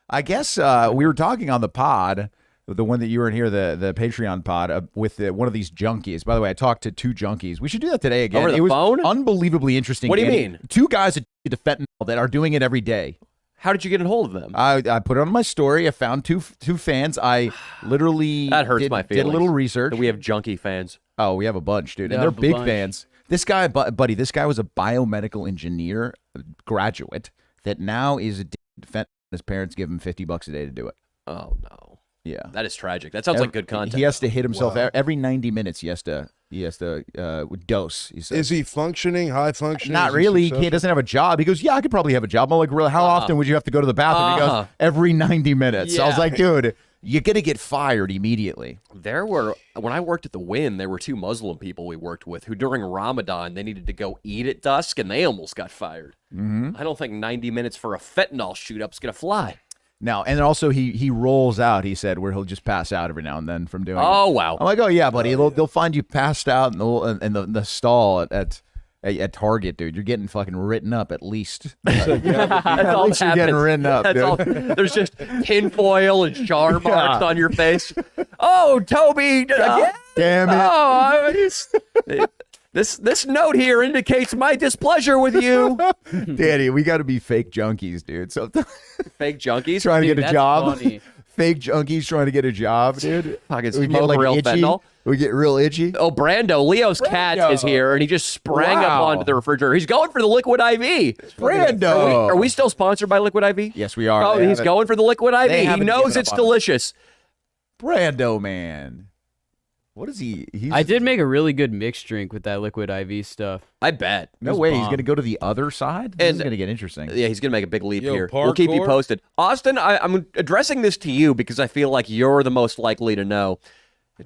I guess we were talking on the pod, the one that you were in here, the Patreon pod, with one of these junkies. By the way, I talked to 2 junkies. We should do that today again. Over the it was phone? Unbelievably interesting. What do you mean? 2 guys addicted to fentanyl that are doing it every day. How did you get a hold of them? I put it on my story. I found two fans. I literally That hurts my feelings. Did a little research. That we have junkie fans. Oh, we have a bunch, dude. Yeah, And they're a big bunch. fans. This guy, buddy, this guy was a biomedical engineer graduate that now is addicted to fentanyl. His parents give him $50 a day to do it. Oh, no. Yeah. That is tragic. That sounds like good content. He has to hit himself every 90 minutes. He has to dose. He says. Is he functioning, high functioning? Not really. He doesn't have a job. He goes, yeah, I could probably have a job. I'm like, really? How often would you have to go to the bathroom? He goes, every 90 minutes. So I was Yeah. like, dude, you're going to get fired immediately. When I worked at the Wynn, there were 2 Muslim people we worked with who during Ramadan, they needed to go eat at dusk and they almost got fired. Mm-hmm. I don't think 90 minutes for a fentanyl shoot-up's going to fly. Now, and then also he rolls out, he said, where he'll just pass out every now and then from doing it. Oh, wow. I'm like, oh, yeah, buddy. They'll find you passed out in the stall at Target, dude. You're getting fucking written up at least. That's all At least you're getting written up, dude. There's just tinfoil and jar marks on your face. Oh, Toby, again? Damn it. Oh, this note here indicates my displeasure with you. Danny, we got to be fake junkies, dude. So Fake junkies. trying to Dude, get a that's job. funny. Fake junkies trying to get a job, dude. Fucking We get smoke like real itchy. fentanyl. We get real itchy. Oh, Brando, Leo's cat is here, and he just sprang up Wow. onto the refrigerator. He's going for the Liquid IV. Brando. Are we still sponsored by Liquid IV? Yes, we are. Oh, They he's haven't- going for the Liquid they IV. He haven't knows given it's up on it. delicious. Brando, man. What is he? He's, I did make a really good mixed drink with that liquid IV stuff. I bet. No was way. He's bomb. going to go to the other side? This is And- going to get interesting. Yeah, he's going to make a big leap Yo, here. We'll keep you parkour? posted. Austin, I'm addressing this to you because I feel like you're the most likely to know.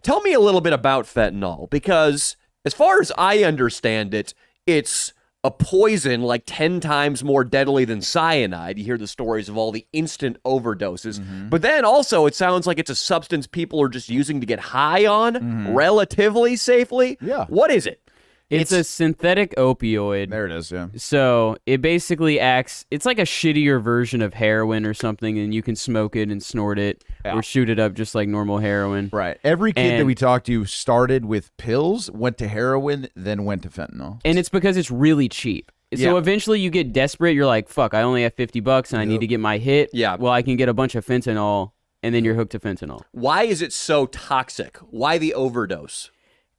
Tell me a little bit about fentanyl, because as far as I understand it, it's a poison like 10 times more deadly than cyanide. You hear the stories of all the instant overdoses. But then also it sounds like it's a substance people are just using to get high on relatively safely. Yeah. What is it? It's a synthetic opioid. There it is, yeah. So it basically acts, it's like a shittier version of heroin or something, and you can smoke it and snort it or shoot it up just like normal heroin. Right. Every kid that And- we talked to started with pills, went to heroin, then went to fentanyl. And it's because it's really cheap. So Yeah. eventually you get desperate. You're like, fuck, I only have $50 and I need to get my hit. Yeah. Well, I can get a bunch of fentanyl, and then you're hooked to fentanyl. Why is it so toxic? Why the overdose?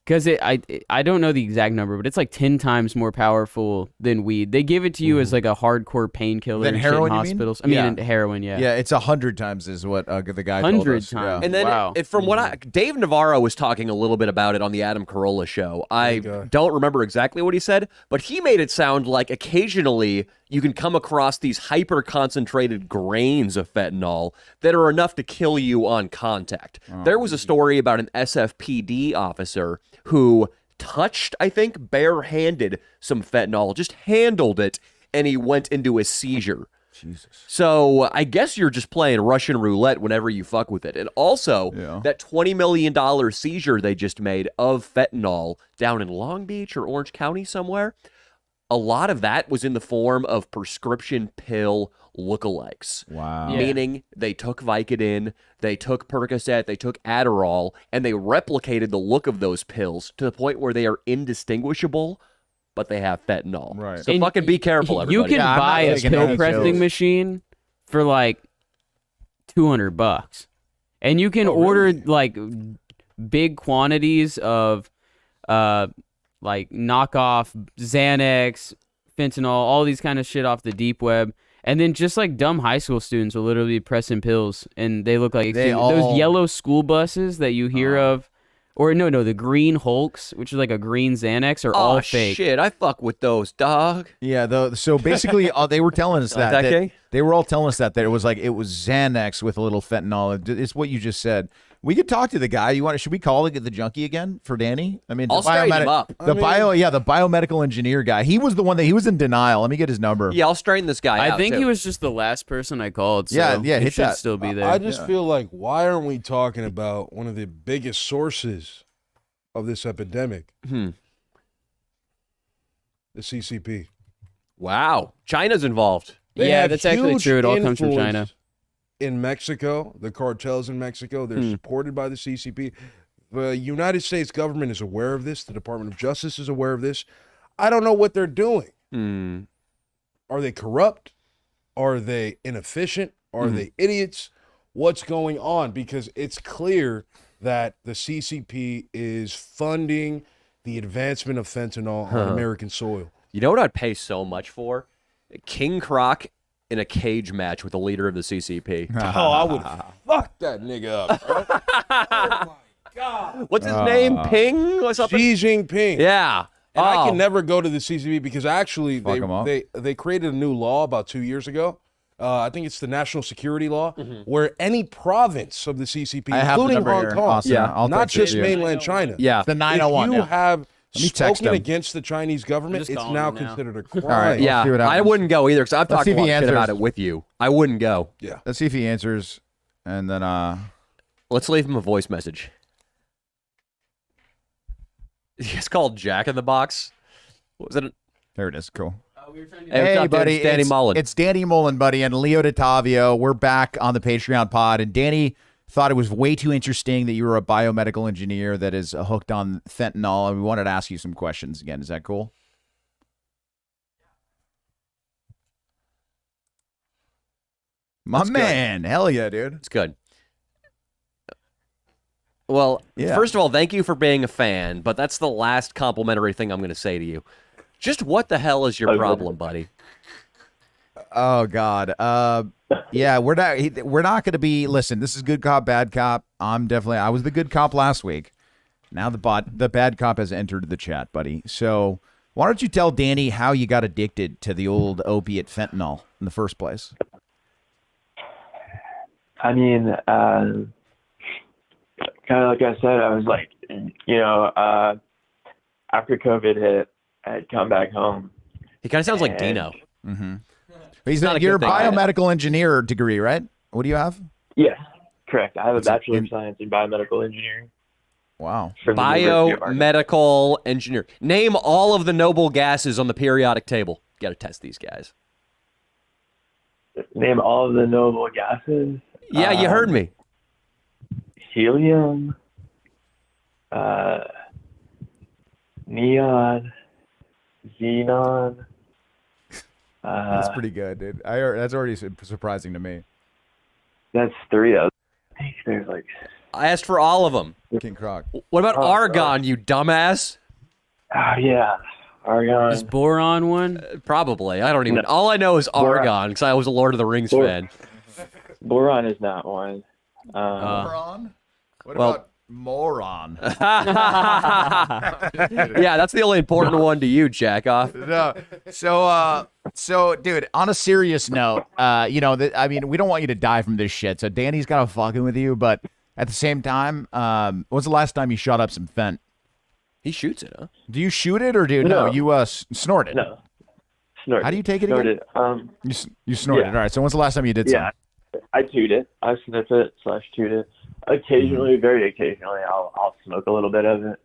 Because I don't know the exact number, but it's like 10 times more powerful than weed. They give it to you as like a hardcore painkiller Than in shit in heroin, you mean? hospitals. I mean, Yeah. in heroin, yeah. Yeah, it's 100 times is what the guy told 100 us. times. Yeah. And then Wow. from what Dave Navarro was talking a little bit about it on the Adam Carolla show. I don't remember exactly what he said, but he made it sound like occasionally you can come across these hyper concentrated grains of fentanyl that are enough to kill you on contact. There was a story about an SFPD officer who touched, I think, barehanded some fentanyl, just handled it, and he went into a seizure. Jesus. So I guess you're just playing Russian roulette whenever you fuck with it. And also, that $20 million seizure they just made of fentanyl down in Long Beach or Orange County somewhere, a lot of that was in the form of prescription pill lookalikes. Wow. Yeah. Meaning they took Vicodin, they took Percocet, they took Adderall, and they replicated the look of those pills to the point where they are indistinguishable, but they have fentanyl. Right. So And fucking be careful, everybody. You can Yeah, I'm not buy a taking pill any pressing pills. machine for like $200, and you can order like big quantities of like knockoff Xanax, fentanyl, all these kind of shit off the deep web. And then just like dumb high school students will literally be pressing pills, and they look like those yellow school buses that you hear of. Or no, the green Hulks, which is like a green Xanax, are all fake. Shit, I fuck with those, dog. Yeah, so basically they were telling us that Okay. they were all telling us that it was Xanax with a little fentanyl. It's what you just said. We could talk to the guy. Should we call the junkie again for Danny? I mean, I'll straighten him up. The biomedical engineer guy. He was the one he was in denial. Let me get his number. Yeah, I'll straighten this guy out, I think too. he was just the last person I called. So Yeah, it hit should that. still be there. I just feel like, why aren't we talking about one of the biggest sources of this epidemic? The CCP. Wow. China's involved. They Yeah, have that's actually huge true. It all comes from influence. China. in Mexico, the cartels in Mexico, they're supported by the CCP. The United States government is aware of this. The Department of Justice is aware of this. I don't know what they're doing. Are they corrupt? Are they inefficient? Are they idiots? What's going on? Because it's clear that the CCP is funding the advancement of fentanyl on American soil. You know what I'd pay so much for? King Croc in a cage match with the leader of the CCP. Oh, I would fuck that nigga up, bro. Oh, my God. What's his name? Ping or something? Xi Jinping. Yeah. And I can never go to the CCP because actually Fuck they created a new law about 2 years ago. I think it's the national security law, where any province of the CCP, including Hong Kong, Austin, I'll not text it just to you. mainland China. Yeah. The 901. If you have me text spoken him. against the Chinese government, just it's calling now him now. considered a crime. right. Yeah, see what I happens. wouldn't go either because I've Let's talked see if a he lot of shit answers. about it with you. I wouldn't go. Yeah. Let's see if he answers, and then Let's leave him a voice message. It's called Jack in the Box. What was it? there it is. Cool. Hey, what's Hey, up, dude? buddy, It's Danny Mullen. It's Danny Mullen, buddy, and Leo Dottavio. We're back on the Patreon pod, and Danny thought it was way too interesting that you were a biomedical engineer that is hooked on fentanyl, and we wanted to ask you some questions again. Is that cool? My man, hell yeah, dude. It's good. Well, Yeah. first of all, thank you for being a fan, but that's the last complimentary thing I'm going to say to you. Just what the hell is your problem, buddy? Oh God. Yeah, we're not going to be. Listen, this is good cop, bad cop. I was the good cop last week. Now the bad cop has entered the chat, buddy. So why don't you tell Danny how you got addicted to the old opiate fentanyl in the first place? I mean, kind of like I said, I was like, after COVID hit, I'd come back home. He kind of sounds like And- Dino. You're a good thing. biomedical engineer degree, right? What do you have? Yes, correct. I have a What's it- Bachelor of Science in Biomedical Engineering Wow. from the University of Arkansas. Biomedical engineer. Name all of the noble gases on the periodic table. Got to test these guys. Name all of the noble gases. Yeah, you heard me. Helium, neon, xenon. That's pretty good, dude. That's already surprising to me. That's 3 of them. I think there's like, I asked for all of them. King Croc. What about Oh, argon, you dumbass? oh yeah, argon. Is boron one? Probably. I don't even. All I know is argon because I was a Lord of the Rings fan. Boron is not one. Moron? What well- about moron? Yeah, that's the only important one to you, Jackoff. No. So, dude, on a serious note, I mean, we don't want you to die from this shit. So Danny's kind of fucking with you, but at the same time, when's the last time you shot up some fent? He shoots it, huh? Do you shoot it or do No. you snort it? No. Snort. How do you take it Snorted. You snort it. Yeah. All right. So when's the last time you did Yeah, I toot it. I sniff it / toot it. Occasionally, very occasionally, I'll smoke a little bit of it.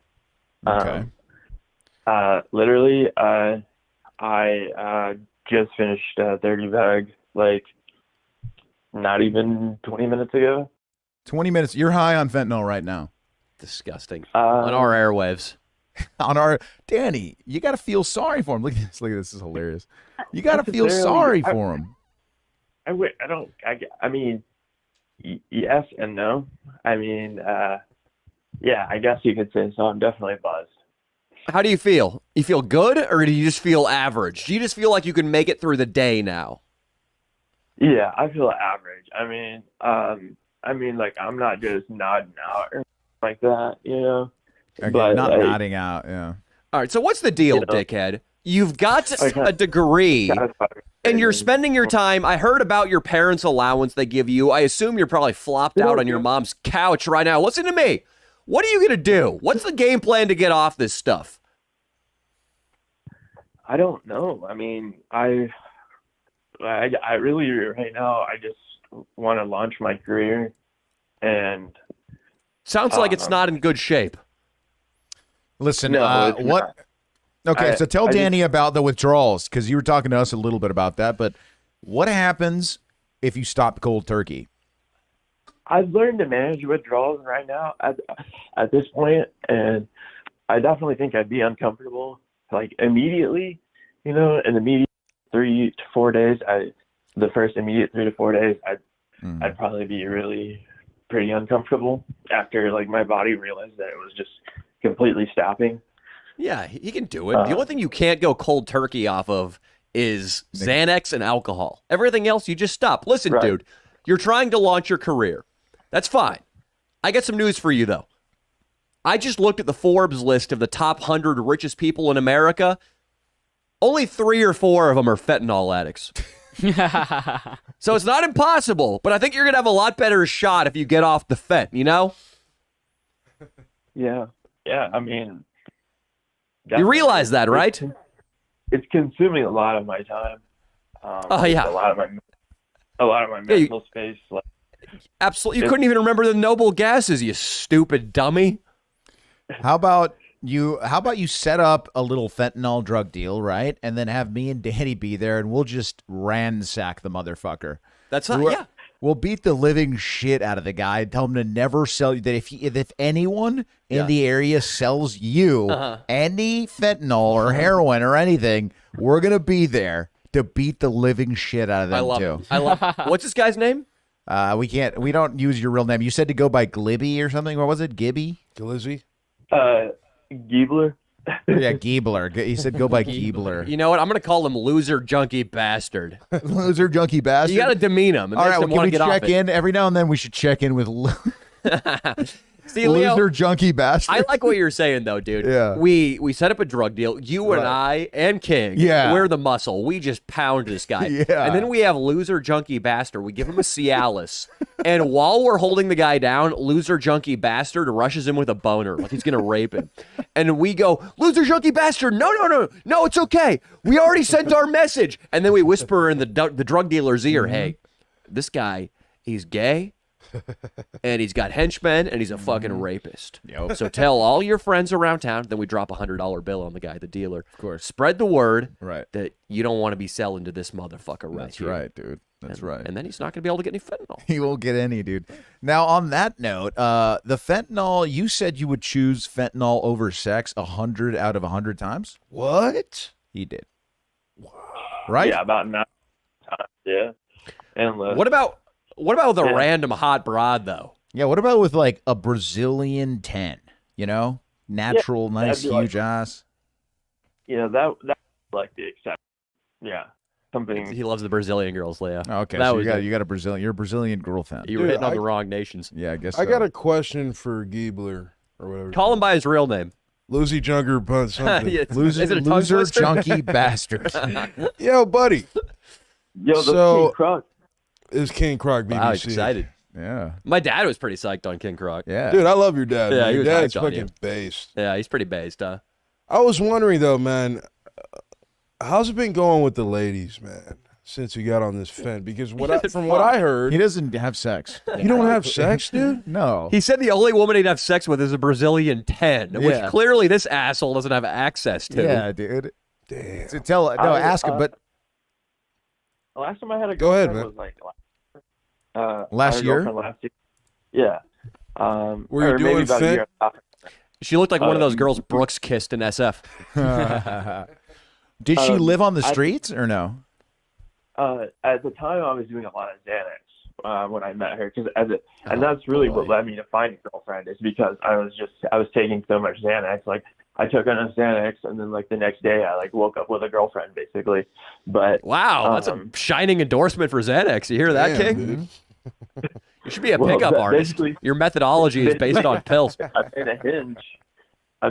Okay. Literally, I just finished 30 bag like not even 20 minutes ago. 20 minutes. You're high on fentanyl right now. Disgusting. On our airwaves. On our Danny, you got to feel sorry for him. Look at this. Look at this. This is hilarious. You got to feel Necessarily, sorry for him. I mean, yes and no. I mean, yeah, I guess you could say so. I'm definitely buzzed. How do you feel? You feel good or do you just feel average? Do you just feel like you can make it through the day now? Yeah, I feel average. I mean, like I'm not just nodding out or like that, you know. Okay, But, not like, nodding out. Yeah. All right, so what's the deal, You know. dickhead? You've got Okay. a degree satisfied. and you're spending your time. I heard about your parents' allowance they give you. I assume you're probably flopped out on your mom's couch right now. Listen to me. What are you going to do? What's the game plan to get off this stuff? I don't know. I mean, I really right now I just want to launch my career, and Sounds like it's not in good shape. Listen, No, it's what? Okay, so tell I just- Danny about the withdrawals because you were talking to us a little bit about that. But what happens if you stop cold turkey? I've learned to manage withdrawals right now at this point, and I definitely think I'd be uncomfortable like immediately, in the immediate 3 to 4 days. The first immediate 3 to 4 days, I'd probably be really pretty uncomfortable after like my body realized that it was just completely stopping. Yeah, he can do it. The only thing you can't go cold turkey off of is Xanax and alcohol. Everything else, you just stop. Listen, Right. dude, you're trying to launch your career. That's fine. I got some news for you, though. I just looked at the Forbes list of the top 100 richest people in America. Only 3 or 4 of them are fentanyl addicts. So it's not impossible, but I think you're going to have a lot better shot if you get off the Fent, Yeah. I mean, You realize that, right? It's consuming a lot of my time. Yeah. A lot of my mental space. Like, Absolutely. You couldn't even remember the noble gases, you stupid dummy. How about you set up a little fentanyl drug deal, right? And then have me and Danny be there, and we'll just ransack the motherfucker. That's not, yeah. We'll beat the living shit out of the guy and tell him to never sell you. That if anyone in the area sells you any fentanyl or heroin or anything, we're gonna be there to beat the living shit out of them too. I love. What's this guy's name? We don't use your real name. You said to go by Glibby or something. What was it? Gibby? Glizzy? Giebler. Yeah, Giebler. He said go by Giebler. You know what? I'm going to call him loser junkie bastard. Loser junkie bastard. You got to demean him. It All makes right, him well, want can to we get check in every now and then? We should check in with See, Leo, loser junkie bastard. I like what you're saying, though, dude. Yeah. We set up a drug deal. You and I and King, we're the muscle. We just pound this guy. Yeah. And then we have loser junkie bastard. We give him a Cialis. And while we're holding the guy down, loser junkie bastard rushes him with a boner, like he's going to rape him. And we go, loser junkie bastard, no, it's okay. We already sent our message. And then we whisper in the drug dealer's ear, hey, this guy, he's gay. And he's got henchmen, and he's a fucking rapist. So tell all your friends around town. Then we drop $100 bill on the guy, the dealer. Of course. Spread the word that you don't want to be selling to this motherfucker right That's here. right, dude. That's right. And then he's not going to be able to get any fentanyl. He won't get any, dude. Now, on that note, the fentanyl, you said you would choose fentanyl over sex 100 out of 100 times? What? He did. Right? Yeah, about 9 times. Yeah. And What about with a random hot broad, though? Yeah, what about with like a Brazilian 10? Natural, nice, huge ass. That's like the exception. Yeah. Something. He loves the Brazilian girls, Leah. Okay, That so was you got a Brazilian. You're a Brazilian girlfriend. You were hitting on the wrong nations. Yeah, I guess. I got a question for Giebler or whatever. Call him by his real name. Loosey Junker Bunt something. Yeah, Loser, is it a tongue loser twister? junkie bastard. Yo, buddy. Yo, So- King Croc. It's King Croc BBC. Wow, he's excited. Yeah, My dad was pretty psyched on King Croc. yeah. Dude, I love your dad. Yeah, man. he Your was dad's hyped on you. fucking based. Yeah, he's pretty based, huh? I was wondering though, man, how's it been going with the ladies, man, since you got on this Fent? Because from what I heard, He doesn't have sex. you don't have sex, dude. No. He said the only woman he'd have sex with is a Brazilian 10, which Yeah. clearly this asshole doesn't have access to. Yeah, dude. Damn. So ask him. But The last time I had a Go ahead, girlfriend man. was like Last I had a year? girlfriend last year. Yeah. Were you or doing maybe about a Fent? year after. She looked like one of those girls Brooks kissed in SF. did she live on the I- streets or no? At the time, I was doing a lot of Xanax when I met her, and that's really what led me to find a girlfriend, is because I was taking so much Xanax. Like, I took enough Xanax, and then like the next day, I like woke up with a girlfriend, basically. But Wow, that's a shining endorsement for Xanax. You hear that, Damn, King? dude. You should be a Well, pickup artist. basically- Your methodology is based on pills. I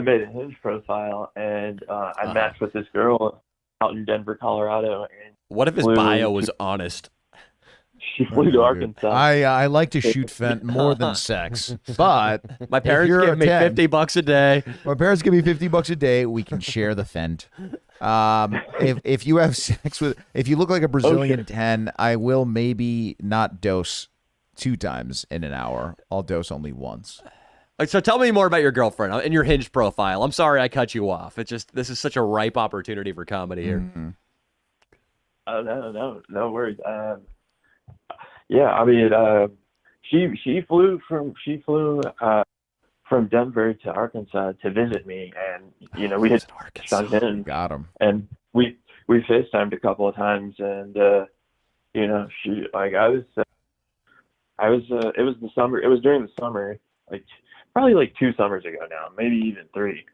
made a Hinge profile, and I matched with this girl out in Denver, Colorado, and What if his Flew- bio was honest? she flew to Arkansas. I like to shoot Fent more than sex, but My parents you're give a me 10. $50 a day. my parents give me $50 a day. We can share the Fent. If you have sex with, if you look like a Brazilian 10, I will maybe not dose 2 times in an hour. I'll dose only once. Like, so tell me more about your girlfriend and your Hinge profile. I'm sorry I cut you off. It's just, this is such a ripe opportunity for comedy here. Mm-hmm. Oh, no worries. Yeah, I mean, she flew from Denver to Arkansas to visit me, and we had shot in, Got him. and we FaceTimed a couple of times, and she it was the summer. It was during the summer, probably 2 summers ago now, maybe even 3.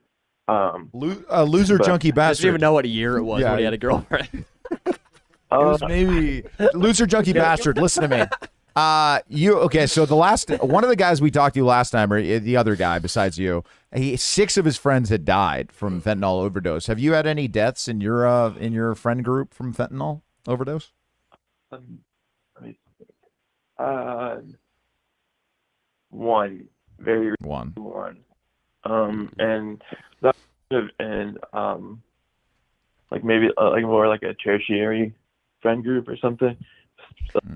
Loser but- junkie I don't bastard. even know what year it was Yeah. when he had a girlfriend. It was maybe loser junkie bastard. Listen to me. So one of the guys we talked to last time, or the other guy besides you, 6 of his friends had died from fentanyl overdose. Have you had any deaths in your friend group from fentanyl overdose? Let me think. One, very One. one. And that and maybe more like a tertiary friend group or something.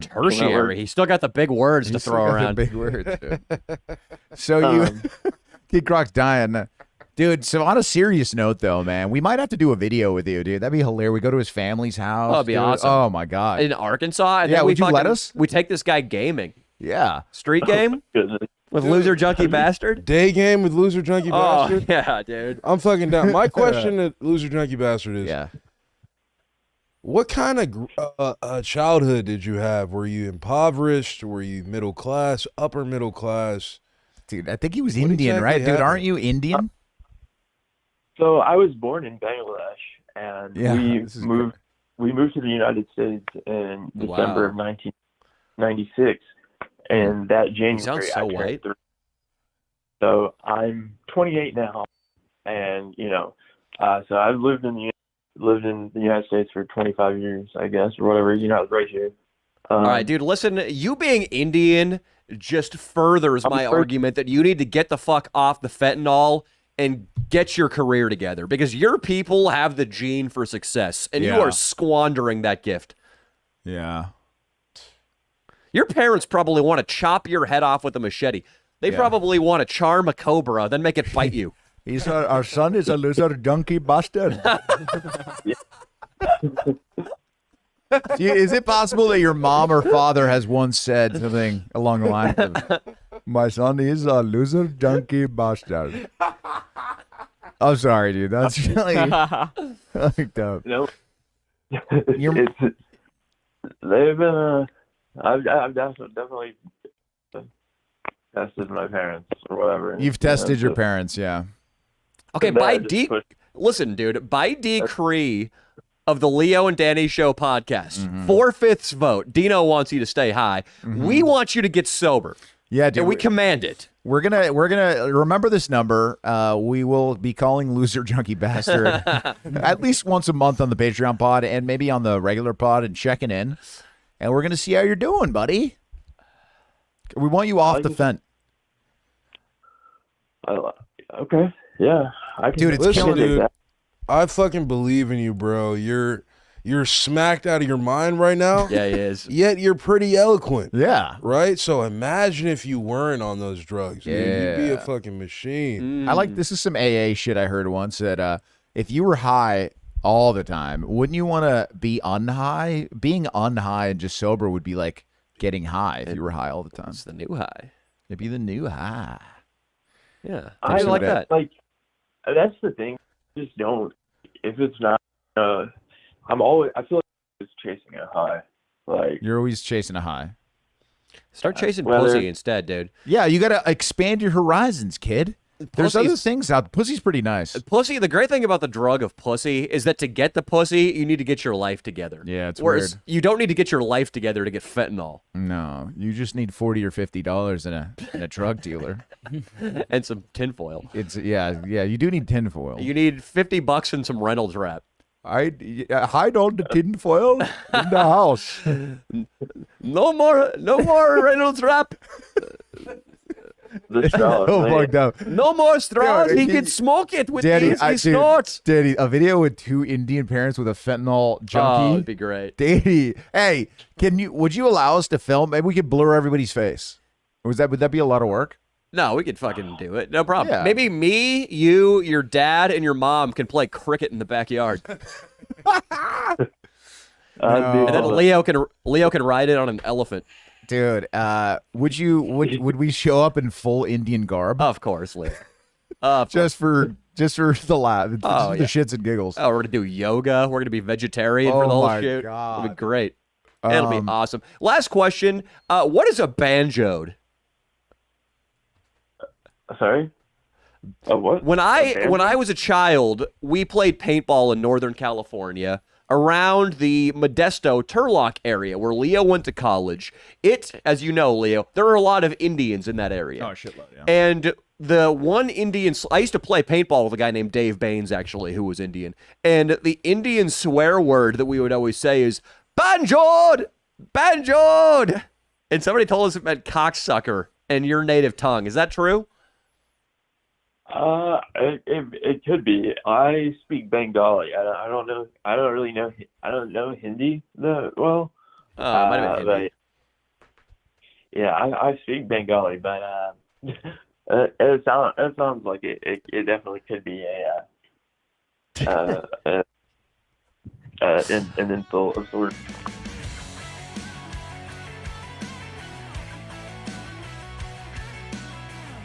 Tertiary. He still got the big words to throw around. Big words. Dude. So Kid Croc's dying. Dude, so on a serious note, though, man, we might have to do a video with you, dude. That'd be hilarious. We go to his family's house. Oh, that'd be dude. awesome. Oh, my God. In Arkansas? And Yeah, then would you let us? We take this guy gaming. Yeah. Street game Goodness. with loser junkie bastard? Day game with loser junkie Oh, bastard. yeah, dude. I'm fucking down. My question to loser junkie bastard is: Yeah. what kind of childhood did you have? Were you impoverished? Were you middle class, upper middle class? Dude, I think he was What Indian, exactly right? Dude, happened? aren't you Indian? So I was born in Bangladesh, and Yeah, we this is moved to the United States in December of 1996, and that January sounds so I turned white. 3. So I'm 28 now, and so I've lived in the United States for 25 years, I guess, or whatever. I was right here. All right, dude, listen, you being Indian just furthers my argument that you need to get the fuck off the fentanyl and get your career together, because your people have the gene for success, and you Yeah. are squandering that gift. Yeah. Your parents probably want to chop your head off with a machete. They Yeah. probably want to charm a cobra, then make it bite you. Our son is a loser junkie bastard. Is it possible that your mom or father has once said something along the lines of, "My son is a loser junkie bastard"? I'm sorry, dude. That's really fucked up. No, You're- they've been. I've definitely tested my parents or whatever. You've tested your parents, yeah. Okay, And by that just pushed- listen, dude, by decree of the Leo and Danny Show podcast, Mm-hmm. 4/5 vote, Dino wants you to stay high. We want you to get sober, Yeah, dude. and we command it. We're gonna remember this number. We will be calling loser junkie bastard at least once a month on the Patreon pod and maybe on the regular pod and checking in. And we're gonna see how you're doing, buddy. We want you off the fent. Okay, yeah, I can. Dude, it's Listen, killing dude. that. I fucking believe in you, bro. You're smacked out of your mind right now. Yeah, he is. Yet you're pretty eloquent, Yeah. right? So imagine if you weren't on those drugs. Dude. You'd be a Yeah. fucking machine. I like this is some AA shit I heard once that if you were high all the time, wouldn't you want to be unhigh? Being unhigh and just sober would be like getting high if you were high all the time. It's the new high. It'd be the new high. Yeah, I like that. That's the thing. Just don't. If it's not, I feel like it's chasing a high. Like You're always chasing a high. Start chasing whether- pussy instead, dude. Yeah, you got to expand your horizons, kid. There's Pussy's- other things out. Pussy's pretty nice. Pussy, the great thing about the drug of pussy is that to get the pussy, you need to get your life together. Yeah, it's Whereas weird. you don't need to get your life together to get fentanyl No, you just need $40 or $50 in a drug dealer. and some tinfoil. It's yeah. You do need tinfoil. You need $50 and some Reynolds wrap. I hide all the tinfoil in the house. No more Reynolds wrap. the straws. Oh, man. fucked up. No more straws. Dude, He he- can smoke it with Daddy, these. He dude, snorts. Daddy, a video with 2 Indian parents with a fentanyl Oh, junkie. it'd be great. Daddy, hey, would you allow us to film? Maybe we could blur everybody's face. Would that be a lot of work? No, we could fucking do it. No problem. Yeah. Maybe me, you, your dad, and your mom can play cricket in the backyard. That'd be And then Oh. Leo can ride it on an elephant. Dude, would we show up in full Indian garb Of course, Leo. just for the laugh, Oh, the yeah. shits and giggles? Oh, we're gonna do yoga. We're gonna be vegetarian for Oh the whole my shoot. God. It'll be great. It'll be awesome. Last question. What is a banjoed? Sorry. What? When I was a child, we played paintball in Northern California around the Modesto Turlock area where Leo went to college. As you know, Leo, there are a lot of Indians in that area. Oh, shitload, yeah. And the one Indian, I used to play paintball with a guy named Dave Baines, actually, who was Indian. And the Indian swear word that we would always say is, banjoed! Banjoed! And somebody told us it meant cocksucker in your native tongue. Is that true? It could be. I speak Bengali. I don't know. I don't really know. I don't know Hindi that well. Oh, might have been Hindi. But, yeah, I speak Bengali, but it sounds like it definitely could be an insult of sorts.